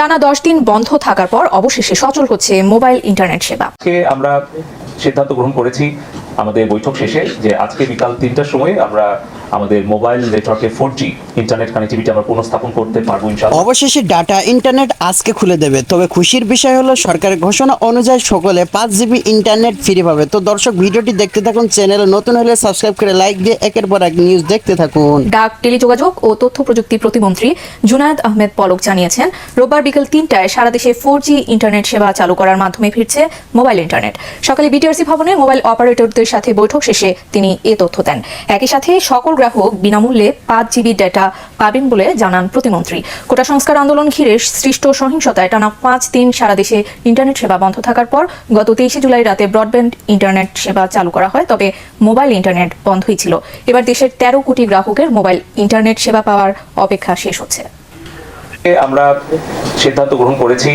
টানা 10 দিন বন্ধ থাকার পর অবশেষে সচল হচ্ছে মোবাইল ইন্টারনেট সেবা। আমরা সিদ্ধান্ত গ্রহণ করেছি আমাদের বৈঠক শেষে যে আজকে বিকাল 3টার সময় আমরা আমাদের মোবাইল নেটওয়ার্কে 4G ইন্টারনেট কানেক্টিভিটি আমরা পুনঃস্থাপন করতে পারবো ইনশাআল্লাহ। অবশেষে ডাটা ইন্টারনেট আজকে খুলে দেবে। তবে খুশির বিষয় হলো সরকারের ঘোষণা অনুযায়ী সকলে 5 GB ইন্টারনেট ফ্রি পাবে। তো দর্শক ভিডিওটি দেখতে থাকুন, চ্যানেলে নতুন হলে সাবস্ক্রাইব করে লাইক দিয়ে একের পর এক নিউজ দেখতে থাকুন। ডাক, টেলিযোগাযোগ ও তথ্য প্রযুক্তি প্রতিমন্ত্রী জুনায়েদ আহমেদ পলক জানিয়েছেন, রোববার বিকেল 3টায় সারা দেশে 4G ইন্টারনেট সেবা চালু করার মাধ্যমে ফিরছে মোবাইল ইন্টারনেট। সকালে বিটিআরসি ভবনে মোবাইল অপারেটরদের সাথে বৈঠক শেষে তিনি এ তথ্য দেন। একই সাথে সকল গ্রাহক বিনামূল্যে 5 GB ডেটা পাবেন বলে জানান প্রতিমন্ত্রী। কোটা সংস্কার আন্দোলন ঘিরে সৃষ্ট সহিংসতায় টানা 5 দিন সারা দেশে ইন্টারনেট সেবা বন্ধ থাকার পর গত 23 জুলাই রাতে ব্রডব্যান্ড ইন্টারনেট সেবা চালু করা হয়। তবে মোবাইল ইন্টারনেট বন্ধই ছিল। এবার দেশের 13 কোটি গ্রাহকের মোবাইল ইন্টারনেট সেবা পাওয়ার অপেক্ষা শেষ হচ্ছে। আমরা সিদ্ধান্ত গ্রহণ করেছি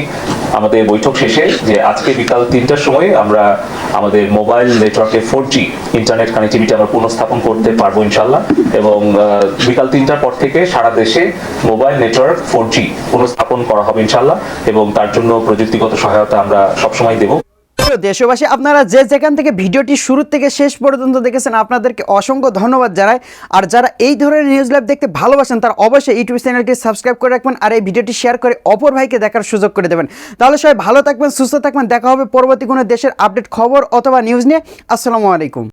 আমাদের বৈঠক শেষে যে আজকে বিকাল 3টার সময় আমরা আমাদের মোবাইল নেটওয়ার্কে 4G ইন্টারনেট কানেক্টিভিটি আমরা পুনঃস্থাপন করতে পারবো ইনশাআল্লাহ। এবং বিকাল 3টার পর থেকে সারা দেশে মোবাইল নেটওয়ার্ক 4G পুনঃস্থাপন করা হবে ইনশাআল্লাহ, এবং তার জন্য প্রযুক্তিগত সহায়তা আমরা সবসময় দেব। দেশবাসী, আপনারা যে যেখান থেকে ভিডিওটি শুরু থেকে শেষ পর্যন্ত দেখেছেন আপনাদেরকে অসংখ্য ধন্যবাদ জানাই। আর যারা এই ধরনের নিউজ লাইভ দেখতে ভালোবাসেন তারা অবশ্যই ইউটিউব চ্যানেলটি সাবস্ক্রাইব করে রাখবেন আর এই ভিডিওটি শেয়ার করে অপর ভাইকে দেখার সুযোগ করে দেবেন। তাহলে সবাই ভালো থাকবেন, সুস্থ থাকবেন। দেখা হবে পরবর্তী কোনো দেশের আপডেট খবর অথবা নিউজ নিয়ে। আসসালামু আলাইকুম।